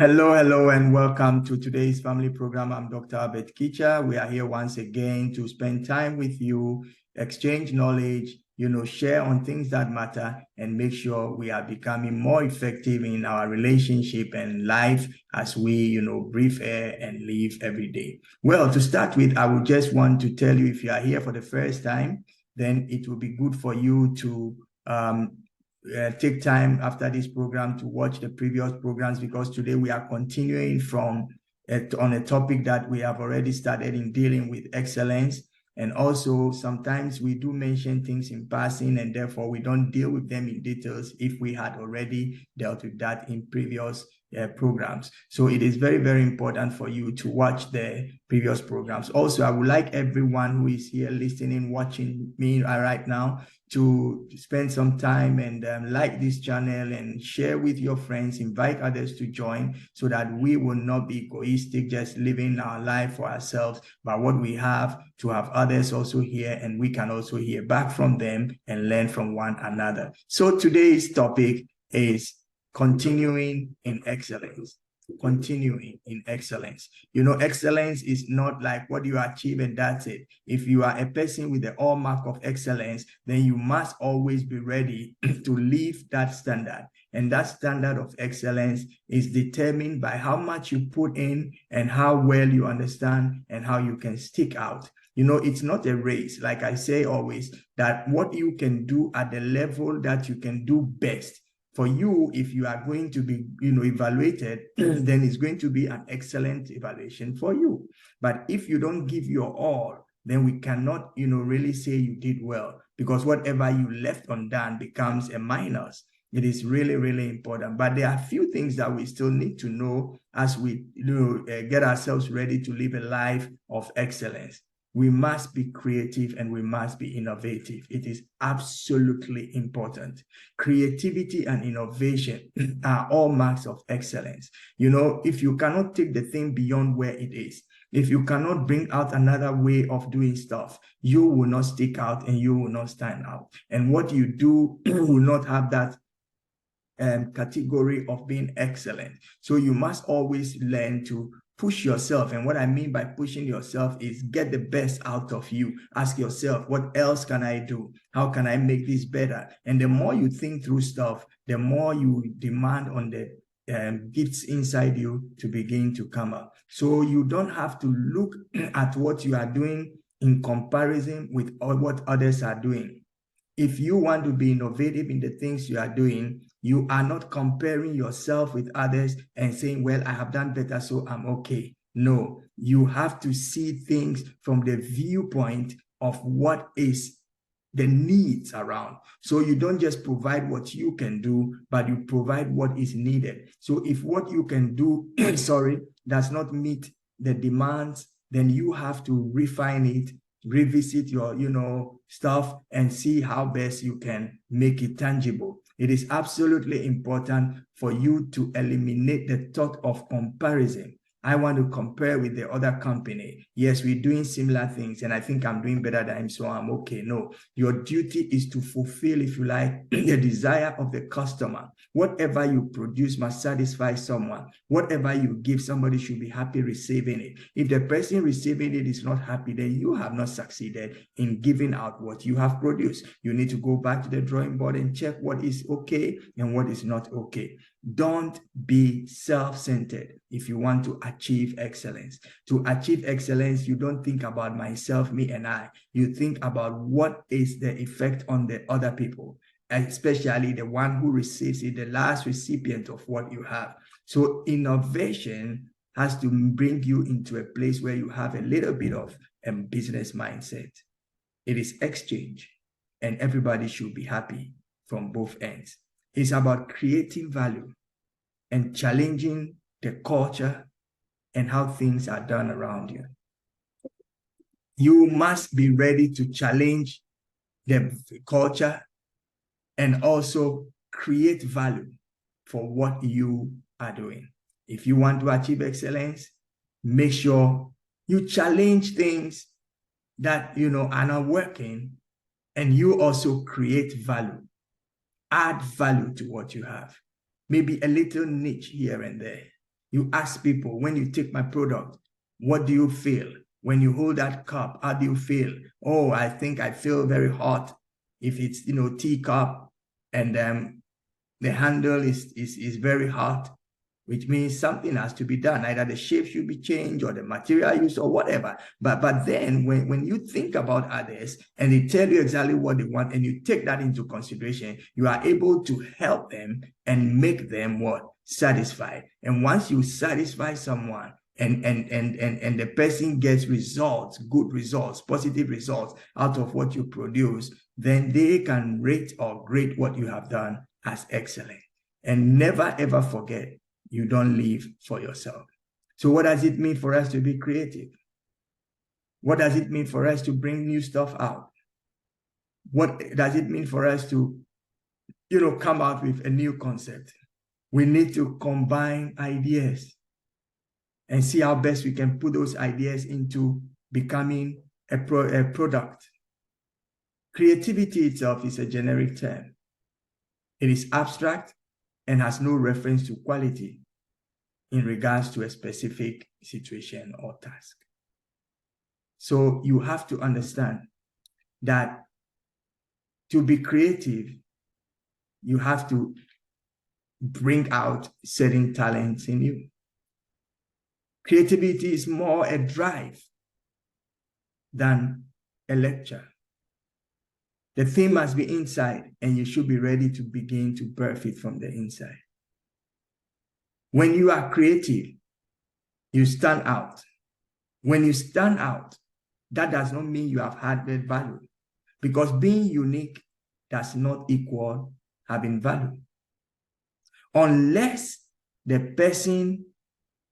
Hello, and welcome to today's family program. I'm Dr. Albert Kitcher. We are here once again to spend time with you, exchange knowledge, share on things that matter, and make sure we are becoming more effective in our relationship and life as we, breathe air and live every day. Well, to start with, I would just want to tell you, if you are here for the first time, then it will be good for you to take time after this program to watch the previous programs, because today we are continuing from on a topic that we have already started in dealing with excellence. And also sometimes we do mention things in passing, and therefore we don't deal with them in details if we had already dealt with that in previous programs. So it is very, very important for you to watch the previous programs. Also, I would like everyone who is here listening, watching me right now, to spend some time and like this channel and share with your friends, invite others to join, so that we will not be egoistic, just living our life for ourselves, but what we have to have others also hear, and we can also hear back from them and learn from one another. So today's topic is continuing in excellence. Continuing in excellence. Excellence is not like what you achieve and that's it. If you are a person with the hallmark of excellence, then you must always be ready to live that standard. And that standard of excellence is determined by how much you put in and how well you understand and how you can stick out. It's not a race. Like I say always, that what you can do at the level that you can do best. For you, if you are going to be, evaluated, then it's going to be an excellent evaluation for you. But if you don't give your all, then we cannot, really say you did well, because whatever you left undone becomes a minus. It is really, really important. But there are a few things that we still need to know as we, get ourselves ready to live a life of excellence. We must be creative and we must be innovative. It is absolutely important. Creativity and innovation are all marks of excellence. If you cannot take the thing beyond where it is, if you cannot bring out another way of doing stuff, you will not stick out and you will not stand out. And what you do will not have that category of being excellent. So you must always learn to push yourself. And what I mean by pushing yourself is get the best out of you. Ask yourself, what else can I do? How can I make this better? And the more you think through stuff, the more you demand on the gifts inside you to begin to come up. So you don't have to look at what you are doing in comparison with what others are doing. If you want to be innovative in the things you are doing, you are not comparing yourself with others and saying, well, I have done better, so I'm okay. No, you have to see things from the viewpoint of what is the needs around. So you don't just provide what you can do, but you provide what is needed. So if what you can do, does not meet the demands, then you have to refine it, revisit your, stuff, and see how best you can make it tangible. It is absolutely important for you to eliminate the thought of comparison. I want to compare with the other company. Yes, we're doing similar things, and I think I'm doing better than him, so I'm okay. No, your duty is to fulfill, if you like, the desire of the customer. Whatever you produce must satisfy someone. Whatever you give, somebody should be happy receiving it. If the person receiving it is not happy, then you have not succeeded in giving out what you have produced. You need to go back to the drawing board and check what is okay and what is not okay. Don't be self-centered if you want to achieve excellence. To achieve excellence, you don't think about myself, me, and I. You think about what is the effect on the other people, especially the one who receives it, the last recipient of what you have. So innovation has to bring you into a place where you have a little bit of a business mindset. It is exchange, and everybody should be happy from both ends. It's about creating value and challenging the culture and how things are done around you. You must be ready to challenge the culture and also create value for what you are doing. If you want to achieve excellence, make sure you challenge things that are not working, and you also create value. Add value to what you have. Maybe a little niche here and there. You ask people, when you take my product, what do you feel? When you hold that cup, how do you feel? Oh, I think I feel very hot. If it's, teacup and the handle is very hot, which means something has to be done. Either the shape should be changed or the material used or whatever. But then when you think about others and they tell you exactly what they want and you take that into consideration, you are able to help them and make them what? Satisfied. And once you satisfy someone, and the person gets results, good results, positive results out of what you produce, then they can rate or grade what you have done as excellent. And never ever forget, you don't live for yourself. So what does it mean for us to be creative? What does it mean for us to bring new stuff out? What does it mean for us to, come out with a new concept? We need to combine ideas and see how best we can put those ideas into becoming a product. Creativity itself is a generic term. It is abstract and has no reference to quality in regards to a specific situation or task. So you have to understand that to be creative, you have to bring out certain talents in you. Creativity is more a drive than a lecture. The thing must be inside, and you should be ready to begin to birth it from the inside. When you are creative, you stand out. When you stand out, that does not mean you have added value, because being unique does not equal having value. Unless the person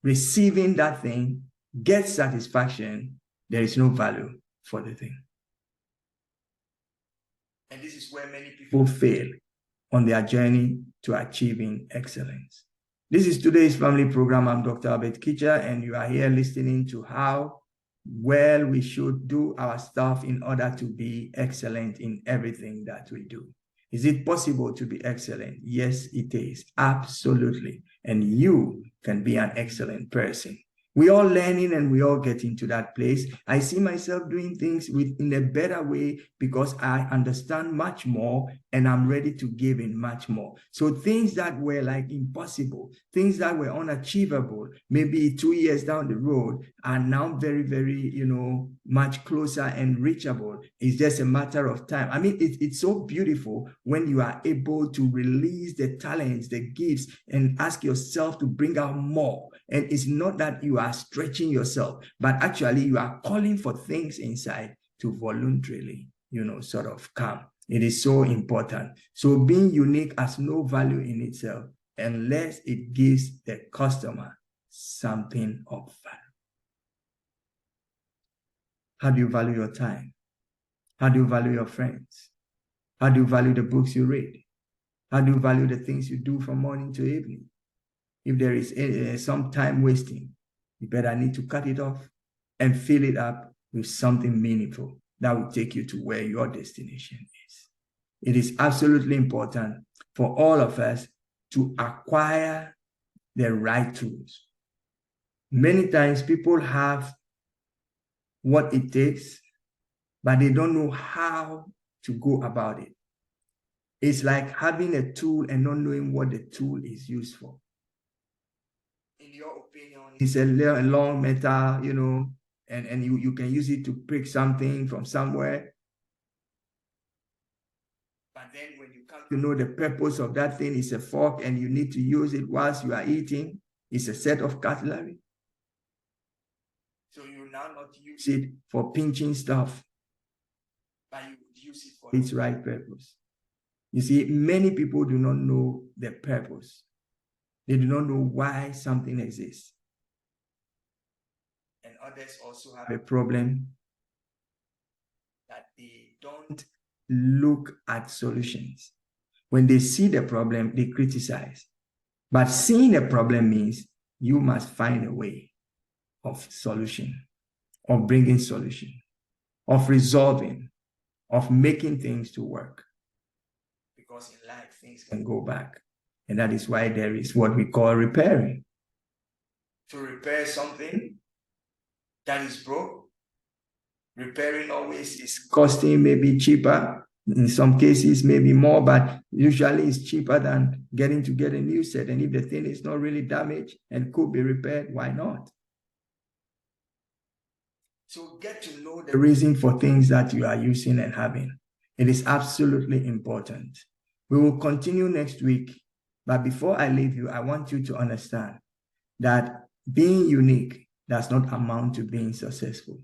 receiving that thing gets satisfaction, there is no value for the thing. And this is where many people fail on their journey to achieving excellence. This is today's family program. I'm Dr. Albert Kitcher, and you are here listening to how well we should do our stuff in order to be excellent in everything that we do. Is it possible to be excellent? Yes, it is. Absolutely. And you can be an excellent person. We all learning and we all get into that place. I see myself doing things in a better way because I understand much more and I'm ready to give in much more. So things that were like impossible, things that were unachievable, maybe 2 years down the road are now very, very, much closer and reachable. It's just a matter of time. I mean, it's so beautiful when you are able to release the talents, the gifts, and ask yourself to bring out more. And it's not that you are stretching yourself, but actually you are calling for things inside to voluntarily, sort of come. It is so important. So being unique has no value in itself unless it gives the customer something of value. How do you value your time? How do you value your friends? How do you value the books you read? How do you value the things you do from morning to evening? If there is some time wasting, you better need to cut it off and fill it up with something meaningful that will take you to where your destination is. It is absolutely important for all of us to acquire the right tools. Many times people have what it takes, but they don't know how to go about it. It's like having a tool and not knowing what the tool is used for. In your opinion, it's a long metal, and you can use it to prick something from somewhere. But then when you come to know the purpose of that thing, it's a fork and you need to use it whilst you are eating. It's a set of cutlery. So you will now not use it for pinching stuff, but you would use it for its right purpose. You see, many people do not know the purpose. They do not know why something exists. And others also have a problem that they don't look at solutions. When they see the problem, they criticize. But seeing a problem means you must find a way of solution, of bringing solution, of resolving, of making things to work. Because in life, things can go back. And that is why there is what we call repairing. to repair something that is broke. Repairing always is costing maybe cheaper. In some cases, maybe more, but usually it's cheaper than getting to get a new set. And if the thing is not really damaged and could be repaired, why not? So get to know the reason for things that you are using and having. It is absolutely important. We will continue next week, but before I leave you, I want you to understand that being unique does not amount to being successful.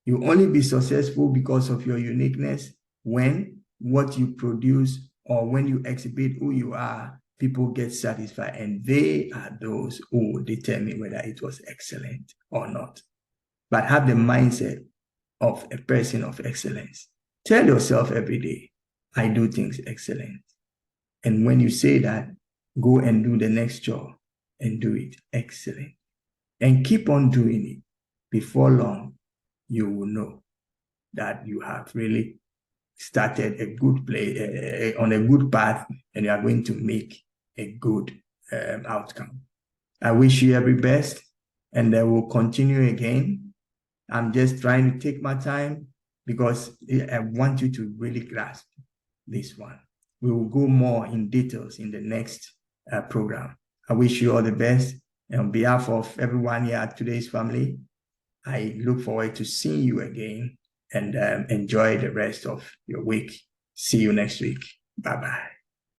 You only be successful because of your uniqueness when what you produce or when you exhibit who you are, people get satisfied, and they are those who will determine whether it was excellent or not. But have the mindset of a person of excellence. Tell yourself every day, I do things excellent. And when you say that, go and do the next job and do it excellent. And keep on doing it. Before long, you will know that you have really started a good play on a good path, and you are going to make a good outcome. I wish you every best, and I will continue again. I'm just trying to take my time because I want you to really grasp this one. We will go more in details in the next program. I wish you all the best. And on behalf of everyone here at Today's Family, I look forward to seeing you again, and enjoy the rest of your week. See you next week. Bye-bye.